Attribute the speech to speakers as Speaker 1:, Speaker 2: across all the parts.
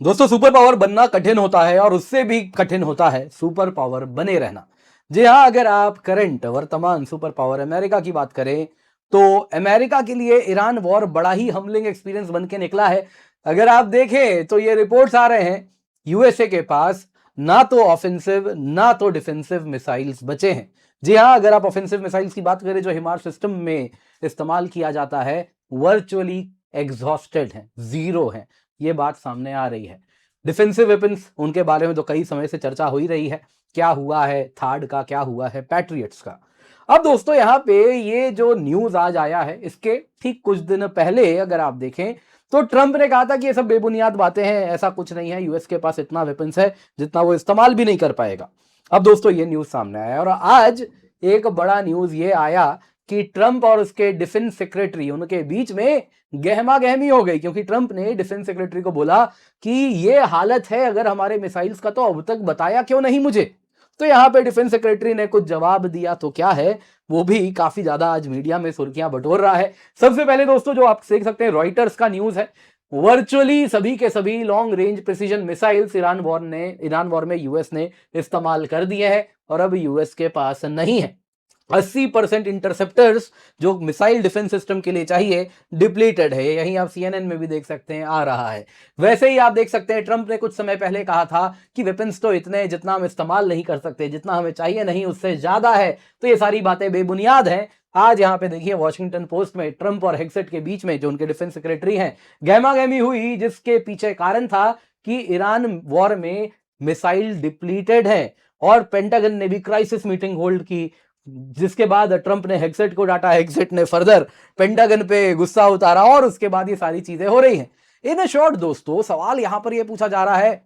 Speaker 1: दोस्तों super power बनना कठिन होता है और उससे भी कठिन होता है सुपर पावर बने रहना। जी हाँ, अगर आप करंट वर्तमान सुपर पावर अमेरिका की बात करें तो अमेरिका के लिए ईरान वॉर बड़ा ही हम्बलिंग एक्सपीरियंस बन के निकला है। अगर आप देखें तो ये रिपोर्ट्स आ रहे हैं यूएसए के पास ना तो ऑफेंसिव ना तो डिफेंसिव मिसाइल्स बचे हैं। जी हाँ, अगर आप ऑफेंसिव मिसाइल्स की बात करें जो हिमार सिस्टम में इस्तेमाल किया जाता है वर्चुअली एग्जॉस्टेड है, जीरो है, ये बात सामने आ रही है। डिफेंसिव वेपन्स उनके बारे में तो कई समय से चर्चा हो ही रही है, क्या हुआ है थार्ड का, क्या हुआ है पैट्रियट्स का। अब दोस्तों यहाँ पे ये जो न्यूज आज आया है इसके ठीक कुछ दिन पहले अगर आप देखें तो ट्रंप ने कहा था कि ये सब बेबुनियाद बातें हैं, ऐसा कुछ नहीं है, यूएस के पास इतना वेपन्स है जितना वो इस्तेमाल भी नहीं कर पाएगा। अब दोस्तों ये न्यूज सामने आया और आज एक बड़ा न्यूज ये आया कि ट्रंप और उसके डिफेंस सेक्रेटरी उनके बीच में गहमा गहमी हो गई, क्योंकि ट्रंप ने डिफेंस सेक्रेटरी को बोला कि ये हालत है अगर हमारे मिसाइल्स का तो अब तक बताया क्यों नहीं मुझे। तो यहां पे डिफेंस सेक्रेटरी ने कुछ जवाब दिया तो क्या है, वो भी काफी ज्यादा आज मीडिया में सुर्खियां बटोर रहा है। सबसे पहले दोस्तों जो आप देख सकते हैं रॉयटर्स का न्यूज है, वर्चुअली सभी के सभी long range precision missiles Iran war में यूएस ने इस्तेमाल कर दिए हैं और अब यूएस के पास नहीं है। 80% इंटरसेप्टर्स जो मिसाइल डिफेंस सिस्टम के लिए चाहिए डिप्लीटेड है। यहीं आप सीएनएन में भी देख सकते हैं आ रहा है। वैसे ही आप देख सकते हैं ट्रंप ने कुछ समय पहले कहा था कि वेपन्स तो इतने जितना हम इस्तेमाल नहीं कर सकते, जितना हमें चाहिए नहीं उससे ज्यादा है। तो ये सारी बातें बेबुनियाद हैं। आज यहाँ पे देखिए वॉशिंगटन पोस्ट में ट्रंप और हेगसेट के बीच में जो उनके डिफेंस सेक्रेटरी हैं गहमा गहमी हुई, जिसके पीछे कारण था कि ईरान वॉर में मिसाइल डिप्लीटेड है और पेंटागन ने भी क्राइसिस मीटिंग होल्ड की, जिसके बाद ट्रंप ने हेगसेट को डांटा, हेगसेट ने फर्दर पेंटागन पे गुस्सा उतारा और उसके बाद ये सारी चीजें हो रही हैं। इन शॉर्ट दोस्तों सवाल यहां पर ये पूछा जा रहा है,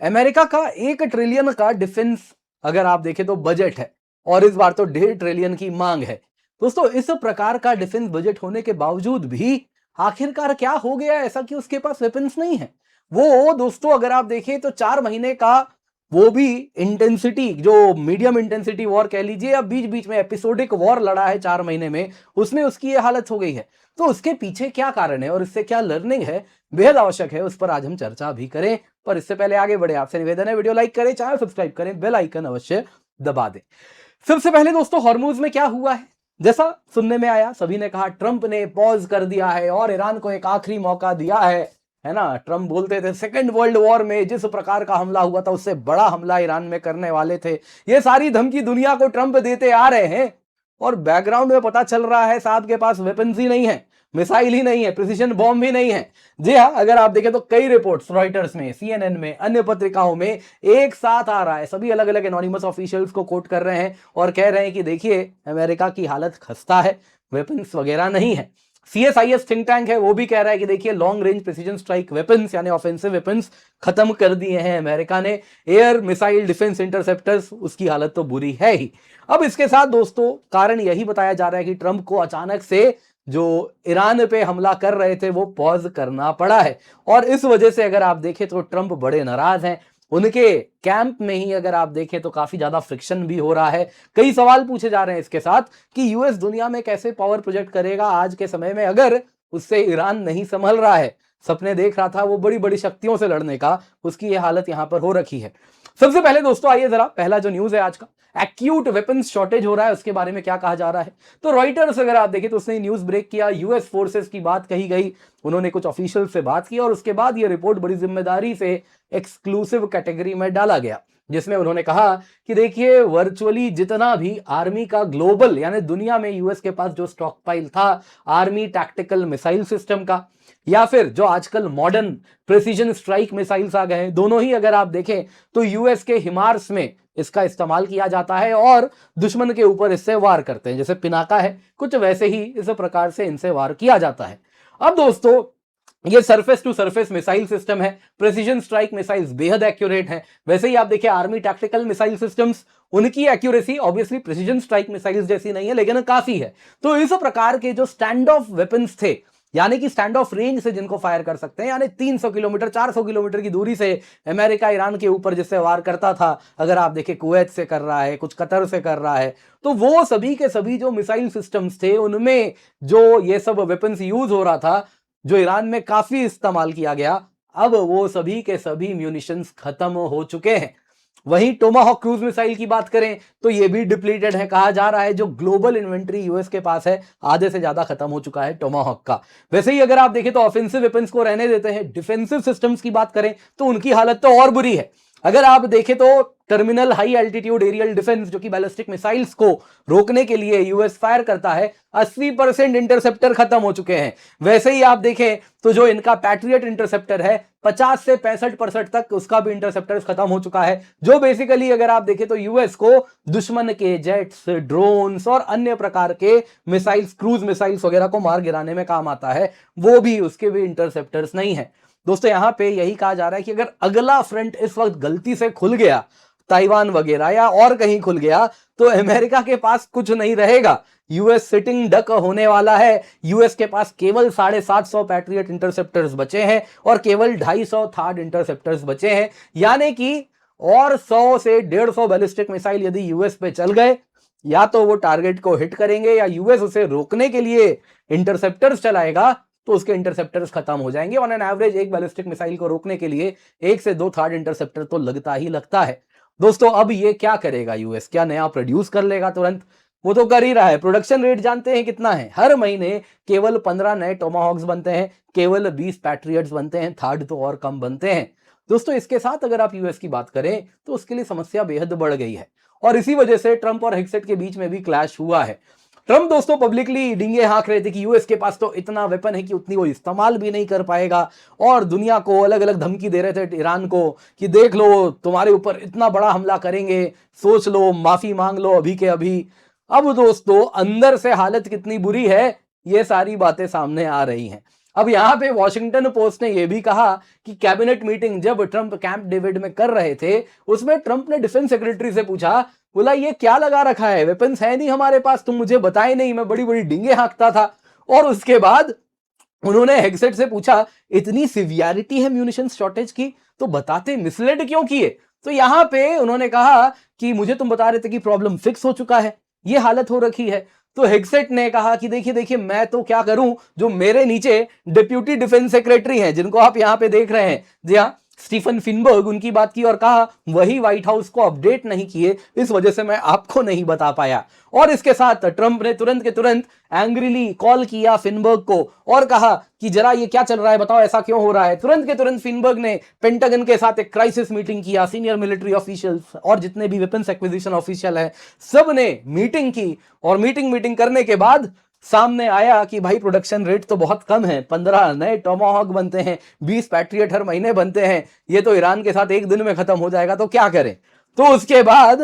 Speaker 1: अमेरिका का 1 ट्रिलियन का डिफेंस अगर आप देखें तो बजट है और इस बार तो 1.5 ट्रिलियन की मांग है। दोस्तों इस प्रकार का डिफेंस बजट होने के बावजूद भी आखिरकार क्या हो गया ऐसा कि उसके पास वेपन्स नहीं है। वो दोस्तों अगर आप देखें तो 4 महीने का वो भी इंटेंसिटी जो मीडियम इंटेंसिटी वॉर कह लीजिए या बीच बीच में एपिसोडिक वॉर लड़ा है 4 महीने में, उसमें उसकी ये हालत हो गई है। तो उसके पीछे क्या कारण है और इससे क्या लर्निंग है, बेहद आवश्यक है उस पर आज हम चर्चा भी करें। पर इससे पहले आगे बढ़े आपसे निवेदन है वीडियो लाइक करें, चैनल सब्सक्राइब करें, बेल आइकन अवश्य दबा दें। सबसे पहले दोस्तों हॉर्मुज में क्या हुआ है, जैसा सुनने में आया सभी ने कहा ट्रंप ने पॉज कर दिया है और ईरान को एक आखिरी मौका दिया है ना। ट्रंप बोलते थे सेकेंड वर्ल्ड वॉर में जिस प्रकार का हमला हुआ था उससे बड़ा हमला ईरान में करने वाले थे। ये सारी धमकी दुनिया को ट्रंप देते आ रहे हैं और बैकग्राउंड में पता चल रहा है साहब के पास वेपन्स ही नहीं है, मिसाइल ही नहीं है, प्रिसिजन बॉम्ब भी नहीं है। जी हाँ, अगर आप देखें तो कई रिपोर्ट्स रॉयटर्स में, सीएनएन में, अन्य पत्रिकाओं में एक साथ आ रहा है, सभी अलग अलग एनोनिमस ऑफिशियल्स को कोट कर रहे हैं और कह रहे हैं कि देखिए अमेरिका की हालत खस्ता है, वेपन्स वगैरह नहीं है। सीएसआईएस थिंक टैंक है वो भी कह रहा है कि देखिए long range precision strike weapons यानी ऑफेंसिव वेपन्स खत्म कर दिए हैं अमेरिका ने, एयर मिसाइल डिफेंस इंटरसेप्टर्स उसकी हालत तो बुरी है ही। अब इसके साथ दोस्तों कारण यही बताया जा रहा है कि ट्रंप को अचानक से जो ईरान पे हमला कर रहे थे वो पॉज करना पड़ा है और इस वजह से अगर आप देखें तो ट्रंप बड़े नाराज हैं। उनके कैंप में ही अगर आप देखें तो काफी ज्यादा फ्रिक्शन भी हो रहा है। कई सवाल पूछे जा रहे हैं इसके साथ कि यूएस दुनिया में कैसे पावर प्रोजेक्ट करेगा आज के समय में अगर उससे ईरान नहीं संभल रहा है। सपने देख रहा था वो बड़ी बड़ी शक्तियों से लड़ने का, उसकी ये हालत यहां पर हो रखी है। सबसे पहले दोस्तों आइए जरा पहला जो न्यूज है आज का, एक्यूट वेपन्स शॉर्टेज हो रहा है उसके बारे में क्या कहा जा रहा है। तो रॉयटर्स अगर आप देखें तो उसने न्यूज ब्रेक किया, यूएस फोर्सेस की बात कही गई, उन्होंने कुछ ऑफिशियल से बात की और उसके बाद ये रिपोर्ट बड़ी जिम्मेदारी से एक्सक्लूसिव कैटेगरी में डाला गया, जिसमें उन्होंने कहा कि देखिए वर्चुअली जितना भी आर्मी का ग्लोबल यानी दुनिया में यूएस के पास जो स्टॉक पाइल था आर्मी टैक्टिकल मिसाइल सिस्टम का या फिर जो आजकल मॉडर्न प्रिसीजन स्ट्राइक मिसाइल्स आ गए हैं, दोनों ही अगर आप देखें तो यूएस के हिमार्स में इसका इस्तेमाल किया जाता है और दुश्मन के ऊपर इससे वार करते हैं। जैसे पिनाका है कुछ वैसे ही इस प्रकार से इनसे वार किया जाता है। अब दोस्तों ये surface to surface missile system है, प्रिसीजन स्ट्राइक मिसाइल्स बेहद एक्यूरेट हैं। वैसे ही आप देखिए आर्मी टैक्टिकल मिसाइल सिस्टम्स, उनकी accuracy obviously precision strike missiles जैसी नहीं है लेकिन काफी है। तो इस प्रकार के जो स्टैंड ऑफ वेपन्स थे यानी कि स्टैंड ऑफ रेंज से जिनको फायर कर सकते हैं, यानी 300 किलोमीटर 400 किलोमीटर की दूरी से अमेरिका ईरान के ऊपर जिससे वार करता था, अगर आप देखें कुवैत से कर रहा है, कुछ कतर से कर रहा है, तो वो सभी के सभी जो मिसाइल सिस्टम्स थे उनमें जो ये सब वेपन्स यूज हो रहा था जो ईरान में काफी इस्तेमाल किया गया, अब वो सभी के सभी म्यूनिशंस खत्म हो चुके हैं। वहीं टोमाहॉक क्रूज मिसाइल की बात करें तो ये भी डिप्लीटेड है। कहा जा रहा है जो ग्लोबल इन्वेंट्री यूएस के पास है आधे से ज्यादा खत्म हो चुका है टोमाहॉक का। वैसे ही अगर आप देखें तो ऑफेंसिव वेपन्स को रहने देते हैं, डिफेंसिव सिस्टम्स की बात करें तो उनकी हालत तो और बुरी है। अगर आप देखें तो terminal high altitude aerial defence जो कि बैलिस्टिक मिसाइल्स को रोकने के लिए यूएस फायर करता है, 80% इंटरसेप्टर खत्म हो चुके हैं। वैसे ही आप देखें तो जो इनका पैट्रियट इंटरसेप्टर है 50 से 65% तक उसका भी इंटरसेप्टर खत्म हो चुका है, जो बेसिकली अगर आप देखें तो यूएस को दुश्मन के जेट्स, ड्रोन्स और अन्य प्रकार के मिसाइल्स, क्रूज मिसाइल्स वगैरह को मार गिराने में काम आता है। वो भी उसके भी इंटरसेप्टर्स नहीं है। दोस्तों यहां पे यही कहा जा रहा है कि अगर अगला फ्रंट इस वक्त गलती से खुल गया, ताइवान वगैरह या और कहीं खुल गया, तो अमेरिका के पास कुछ नहीं रहेगा। यूएस सिटिंग डक होने वाला है। यूएस के पास केवल 750 पैट्रियट इंटरसेप्टर्स बचे हैं और केवल 250 थार्ड इंटरसेप्टर्स बचे हैं। यानी कि और 100 से 150 बैलिस्टिक मिसाइल यदि यूएस पे चल गए, या तो वो टारगेट को हिट करेंगे या यूएस उसे रोकने के लिए इंटरसेप्टर्स चलाएगा तो उसके इंटरसेप्टर्स खत्म हो जाएंगे। ऑन एन एवरेज एक बैलिस्टिक मिसाइल को रोकने के लिए 1 से 2 थर्ड इंटरसेप्टर तो लगता ही लगता है। दोस्तों अब ये क्या करेगा यूएस? क्या नया प्रोड्यूस कर लेगा तुरंत? वो तो कर ही रहा है। प्रोडक्शन रेट जानते हैं कितना है? हर महीने केवल 15 नए टोमाहॉक्स बनते हैं, केवल 20 पैट्रियट्स बनते हैं, थर्ड तो और कम बनते हैं। दोस्तों इसके साथ अगर आप यूएस की बात करें तो उसके लिए समस्या बेहद बढ़ गई है और इसी वजह से ट्रंप और हेगसेट के बीच में भी क्लैश हुआ है। ट्रंप दोस्तों पब्लिकली डींगे हाँक रहे थे कि यूएस के पास तो इतना वेपन है कि उतनी वो इस्तेमाल भी नहीं कर पाएगा, और दुनिया को अलग अलग धमकी दे रहे थे ईरान को कि देख लो तुम्हारे ऊपर इतना बड़ा हमला करेंगे, सोच लो, माफी मांग लो अभी के अभी। अब दोस्तों अंदर से हालत कितनी बुरी है ये सारी बातें सामने आ रही हैं। अब यहां पे वॉशिंगटन पोस्ट ने यह भी कहा कि कैबिनेट मीटिंग जब ट्रंप कैंप डेविड में कर रहे थे उसमें ट्रंप ने डिफेंस सेक्रेटरी से पूछा, बोला ये क्या लगा रखा है, वेपन्स है नहीं हमारे पास, तुम मुझे बताए नहीं, मैं बड़ी बड़ी डींगे हाँकता था। और उसके बाद उन्होंने हेगसेट से पूछा इतनी सिवियरिटी है म्यूनिशन शॉर्टेज की तो बताते मिसलेड क्यों किए? तो यहां पे उन्होंने कहा कि मुझे तुम बता रहे थे कि प्रॉब्लम फिक्स हो चुका है, ये हालत हो रखी है। तो हेगसेट ने कहा कि देखिए देखिए मैं तो क्या करूं, जो मेरे नीचे डिप्यूटी डिफेंस सेक्रेटरी हैं जिनको आप यहां पे देख रहे हैं, जी हाँ स्टीफन फिनबर्ग, उनकी बात की और कहा वही व्हाइट हाउस को अपडेट नहीं किए, इस वजह से मैं आपको नहीं बता पाया। और इसके साथ ट्रंप ने तुरंत के तुरंत एंग्रीली कॉल किया फिनबर्ग को और कहा कि जरा ये क्या चल रहा है, बताओ ऐसा क्यों हो रहा है। तुरंत के तुरंत फिनबर्ग ने पेंटागन के साथ एक क्राइसिस मीटिंग किया, सीनियर मिलिट्री ऑफिशियल्स और जितने भी वेपन्स एक्विजिशन ऑफिशियल है सब ने मीटिंग की, और मीटिंग करने के बाद सामने आया कि भाई प्रोडक्शन रेट तो बहुत कम है, 15 नए टोमाहॉक बनते हैं, 20 पैट्रियट हर महीने बनते हैं, ये तो ईरान के साथ एक दिन में खत्म हो जाएगा, तो क्या करें। तो उसके बाद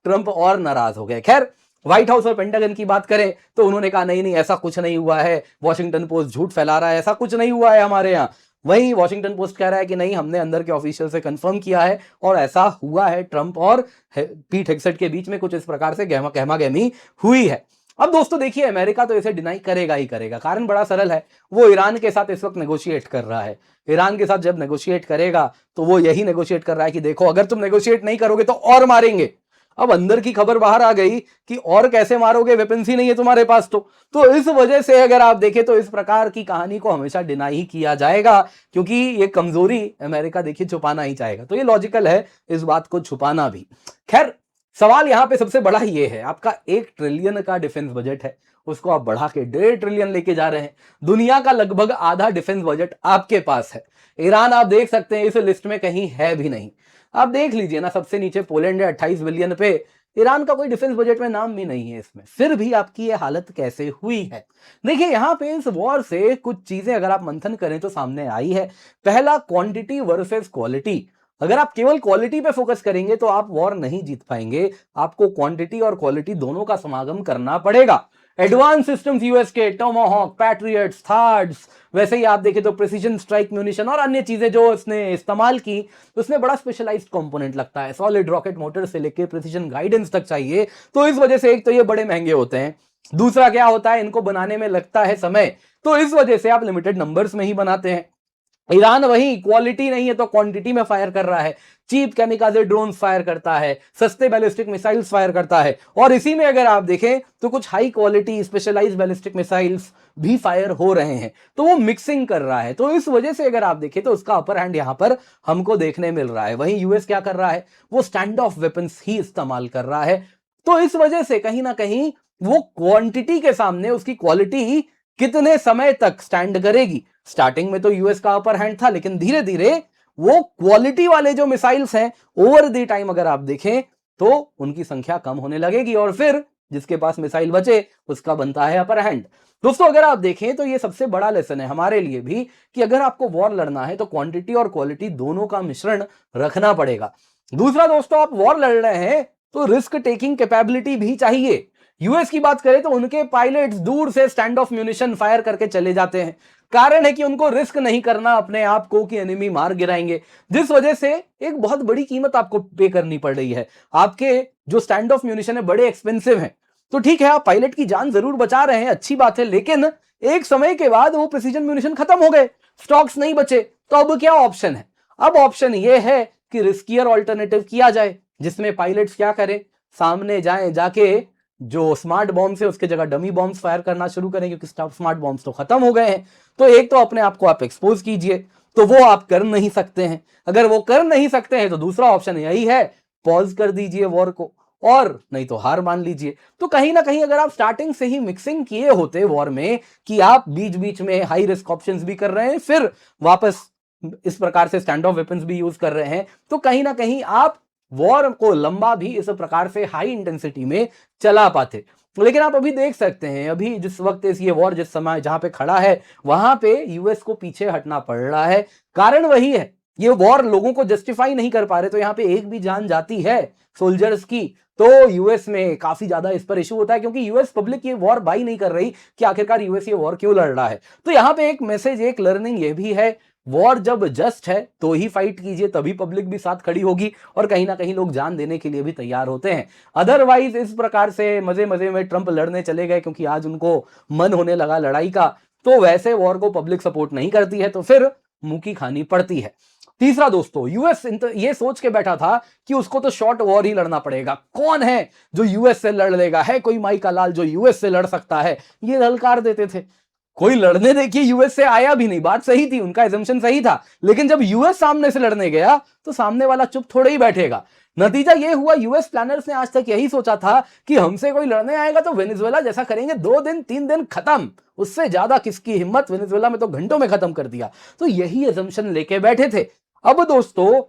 Speaker 1: ट्रंप और नाराज हो गए। खैर व्हाइट हाउस और पेंटागन की बात करें तो उन्होंने कहा नहीं नहीं ऐसा कुछ नहीं हुआ है, वॉशिंगटन पोस्ट झूठ फैला रहा है, ऐसा कुछ नहीं हुआ है हमारे यहाँ। वहीं वॉशिंगटन पोस्ट कह रहा है कि नहीं हमने अंदर के ऑफिशियल से कंफर्म किया है और ऐसा हुआ है, ट्रंप और पीट हेगसेट के बीच में कुछ इस प्रकार से गहमा गहमी हुई है। अब दोस्तों देखिए अमेरिका तो इसे डिनाई करेगा ही करेगा, कारण बड़ा सरल है, वो ईरान के साथ इस वक्त नेगोशिएट कर रहा है। ईरान के साथ जब नेगोशिएट करेगा तो वो यही नेगोशिएट कर रहा है कि देखो अगर तुम नेगोशिएट नहीं करोगे तो और मारेंगे। अब अंदर की खबर बाहर आ गई कि और कैसे मारोगे, वेपन्स ही नहीं है तुम्हारे पास। तो इस वजह से अगर आप देखें तो इस प्रकार की कहानी को हमेशा डिनाई ही किया जाएगा, क्योंकि ये कमजोरी अमेरिका देखिए छुपाना ही चाहेगा, तो ये लॉजिकल है इस बात को छुपाना भी। खैर सवाल यहां पे सबसे बड़ा ये है, आपका 1 ट्रिलियन का डिफेंस बजट है, उसको आप बढ़ा के 1.5 ट्रिलियन लेके जा रहे हैं। दुनिया का लगभग आधा डिफेंस बजट आपके पास है। ईरान आप देख सकते हैं इस लिस्ट में कहीं है भी नहीं। आप देख लीजिए ना, सबसे नीचे पोलैंड है 28 बिलियन पे, ईरान का कोई डिफेंस बजट में नाम भी नहीं है इसमें, फिर भी आपकी ये हालत कैसे हुई है। देखिए यहां पे इस वॉर से कुछ चीजें अगर आप मंथन करें तो सामने आई है। पहला, क्वांटिटी वर्सेस क्वालिटी। अगर आप केवल क्वालिटी पे फोकस करेंगे तो आप वॉर नहीं जीत पाएंगे, आपको क्वांटिटी और क्वालिटी दोनों का समागम करना पड़ेगा। एडवांस सिस्टम्स यूएस के, टोमाहॉक, पैट्रियट्स, थार्ड्स, वैसे ही आप देखें तो प्रिसीजन स्ट्राइक म्यूनिशन और अन्य चीजें जो उसने इस्तेमाल की, उसमें बड़ा स्पेशलाइज्ड कंपोनेंट लगता है, सॉलिड रॉकेट मोटर से लेकर प्रिसीजन गाइडेंस तक चाहिए, तो इस वजह से एक तो ये बड़े महंगे होते हैं, दूसरा क्या होता है इनको बनाने में लगता है समय, तो इस वजह से आप लिमिटेड नंबर्स में ही बनाते हैं। ईरान वही क्वालिटी नहीं है तो क्वांटिटी में फायर कर रहा है, चीप केमिकाजे ड्रोन फायर करता है, सस्ते बैलिस्टिक मिसाइल्स फायर करता है, और इसी में अगर आप देखें तो कुछ high quality specialised ballistic missiles भी फायर हो रहे हैं। तो वो मिक्सिंग कर रहा है, तो इस वजह से अगर आप देखें तो उसका अपर हैंड यहां पर हमको देखने मिल रहा है। वहीं यूएस क्या कर रहा है, वो स्टैंड ऑफ वेपन्स ही इस्तेमाल कर रहा है। तो इस वजह से कहीं ना कहीं वो क्वांटिटी के सामने उसकी क्वालिटी कितने समय तक स्टैंड करेगी। स्टार्टिंग में तो यूएस का अपर हैंड था, लेकिन धीरे धीरे वो क्वालिटी वाले जो मिसाइल्स हैं ओवर द टाइम अगर आप देखें तो उनकी संख्या कम होने लगेगी, और फिर जिसके पास मिसाइल बचे उसका बनता है अपर हैंड। दोस्तों अगर आप देखें तो ये सबसे बड़ा लेसन है हमारे लिए भी कि अगर आपको वॉर लड़ना है तो क्वांटिटी और क्वालिटी दोनों का मिश्रण रखना पड़ेगा। दूसरा दोस्तों, आप वॉर लड़ रहे हैं तो रिस्क टेकिंग कैपेबिलिटी भी चाहिए। यूएस की बात करें तो उनके पायलट्स दूर से स्टैंड ऑफ म्यूनिशन फायर करके चले जाते हैं। कारण है कि उनको रिस्क नहीं करना अपने आप को कि एनिमी मार गिराएंगे, जिस वजह से एक बहुत बड़ी कीमत आपको पे करनी पड़ रही है। आपके जो स्टैंड ऑफ म्यूनिशन है बड़े एक्सपेंसिव हैं। तो ठीक है, आप पायलट की जान जरूर बचा रहे हैं, अच्छी बात है, लेकिन एक समय के बाद वो प्रिसीजन म्यूनिशन खत्म हो गए, स्टॉक्स नहीं बचे, तो अब क्या ऑप्शन है? अब ऑप्शन ये है कि रिस्कियर ऑल्टरनेटिव किया जाए, जिसमें पायलट्स क्या करें, सामने जाएं, जाके जो स्मार्ट बॉम्ब है उसके जगह डमी बॉम्ब्स फायर करना शुरू करें, क्योंकि स्मार्ट बॉम्ब्स तो खत्म हो गए हैं। तो एक तो अपने आप को आप एक्सपोज कीजिए, तो वो आप कर नहीं सकते हैं। अगर वो कर नहीं सकते हैं तो दूसरा ऑप्शन यही है, पॉज कर दीजिए वॉर को, और नहीं तो हार मान लीजिए। तो कहीं ना कहीं अगर आप स्टार्टिंग से ही मिक्सिंग किए होते वॉर में कि आप बीच बीच में हाई रिस्क ऑप्शंस भी कर रहे हैं, फिर वापस इस प्रकार से स्टैंड ऑफ वेपन्स भी यूज कर रहे हैं, तो कहीं ना कहीं आप वॉर को लंबा भी इस प्रकार से हाई इंटेंसिटी में चला पाते। लेकिन आप अभी देख सकते हैं, अभी जिस वक्त ये वॉर जिस समय जहां पे खड़ा है वहां पे यूएस को पीछे हटना पड़ रहा है। कारण वही है, ये वॉर लोगों को जस्टिफाई नहीं कर पा रहे, तो यहाँ पे एक भी जान जाती है सोल्जर्स की तो यूएस में काफी ज्यादा इस पर इशू होता है, क्योंकि यूएस पब्लिक ये वॉर बाई नहीं कर रही कि आखिरकार यूएस ये वॉर क्यों लड़ रहा है। तो यहाँ पे एक मैसेज, एक लर्निंग ये भी है, वॉर जब जस्ट है तो ही फाइट कीजिए, तभी पब्लिक भी साथ खड़ी होगी और कहीं ना कहीं लोग जान देने के लिए भी तैयार होते हैं। अदरवाइज इस प्रकार से मजे मजे में ट्रंप लड़ने चले गए क्योंकि आज उनको मन होने लगा लड़ाई का, तो वैसे वॉर को पब्लिक सपोर्ट नहीं करती है, तो फिर मुंह की खानी पड़ती है। तीसरा दोस्तों, यूएस ये सोच के बैठा था कि उसको तो शॉर्ट वॉर ही लड़ना पड़ेगा। कौन है जो यूएस से लड़ लेगा? है कोई माई का लाल जो यूएस से लड़ सकता है? ये ललकार देते थे। कोई लड़ने देखिए यूएस से आया भी नहीं, बात सही थी, उनका एजम्पशन सही था, लेकिन जब यूएस सामने से लड़ने गया तो सामने वाला चुप थोड़े ही बैठेगा। नतीजा ये हुआ, यूएस प्लानर्स ने आज तक यही सोचा था कि हमसे कोई लड़ने आएगा तो वेनेजुएला जैसा करेंगे, 2 दिन 3 दिन खत्म, उससे ज्यादा किसकी हिम्मत, वेनेजुएला में तो घंटों में खत्म कर दिया। तो यही एजम्पशन लेके बैठे थे। अब दोस्तों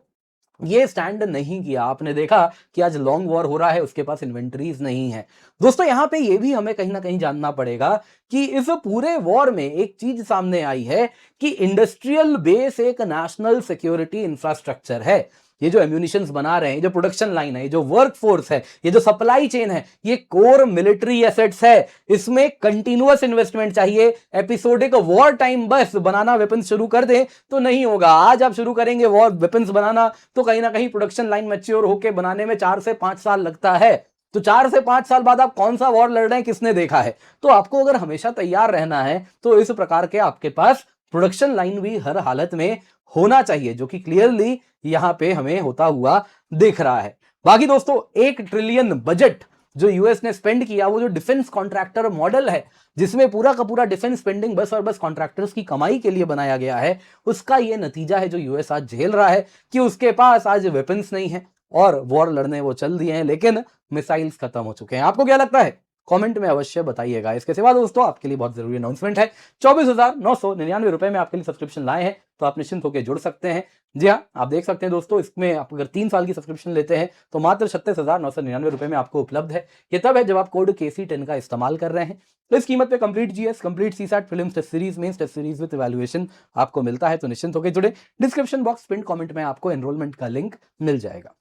Speaker 1: ये स्टैंड नहीं किया, आपने देखा कि आज लॉन्ग वॉर हो रहा है, उसके पास इन्वेंटरीज नहीं है। दोस्तों यहां पे ये भी हमें कहीं ना कहीं जानना पड़ेगा कि इस पूरे वॉर में एक चीज सामने आई है कि इंडस्ट्रियल बेस एक नेशनल सिक्योरिटी इंफ्रास्ट्रक्चर है। ये जो एम्यूनिशंस बना रहे हैं, जो प्रोडक्शन लाइन है, जो वर्क फोर्स है, ये जो सप्लाई चेन है, ये कोर मिलिट्री एसेट्स है। इसमें कंटिन्यूअस इन्वेस्टमेंट चाहिए। एपिसोडिक वॉर टाइम बस बनाना वेपन्स शुरू कर दें तो नहीं होगा। आज आप शुरू करेंगे वॉर वेपन्स बनाना तो कहीं ना कहीं प्रोडक्शन लाइन मैच्योर होकर बनाने में 4 से 5 साल लगता है। तो 4 से 5 साल बाद आप कौन सा वॉर लड़ रहे हैं, किसने देखा है? तो आपको अगर हमेशा तैयार रहना है तो इस प्रकार के आपके पास प्रोडक्शन लाइन भी हर हालत में होना चाहिए, जो कि क्लियरली यहां पे हमें होता हुआ दिख रहा है। बाकी दोस्तों 1 ट्रिलियन बजट जो यूएस ने स्पेंड किया, वो जो डिफेंस कॉन्ट्रैक्टर मॉडल है जिसमें पूरा का पूरा डिफेंस स्पेंडिंग बस और बस कॉन्ट्रैक्टर्स की कमाई के लिए बनाया गया है, उसका ये नतीजा है जो यूएस आज झेल रहा है कि उसके पास आज वेपन्स नहीं है और वॉर लड़ने वो चल दिए हैं, लेकिन मिसाइल्स खत्म हो चुके हैं। आपको क्या लगता है? कमेंट में अवश्य बताइएगा। इसके सिवा दोस्तों आपके लिए बहुत जरूरी अनाउंसमेंट है, 24,999 रुपए में आपके लिए सब्सक्रिप्शन लाए हैं, तो आप निश्चिंत होकर जुड़ सकते हैं। जी हाँ, आप देख सकते हैं दोस्तों, इसमें आप अगर 3 साल की सब्सक्रिप्शन लेते हैं तो मात्र 36,999 रुपए में आपको उपलब्ध है। ये तब है जब आप कोड KC10 का इस्तेमाल कर रहे हैं। तो इस कीमत पे complete GS, complete CSAT, films test series, mains test series with evaluation आपको मिलता है, तो निश्चिंत होकर जुड़े। डिस्क्रिप्शन बॉक्स, पिन कमेंट में आपको एनरोलमेंट का लिंक मिल जाएगा।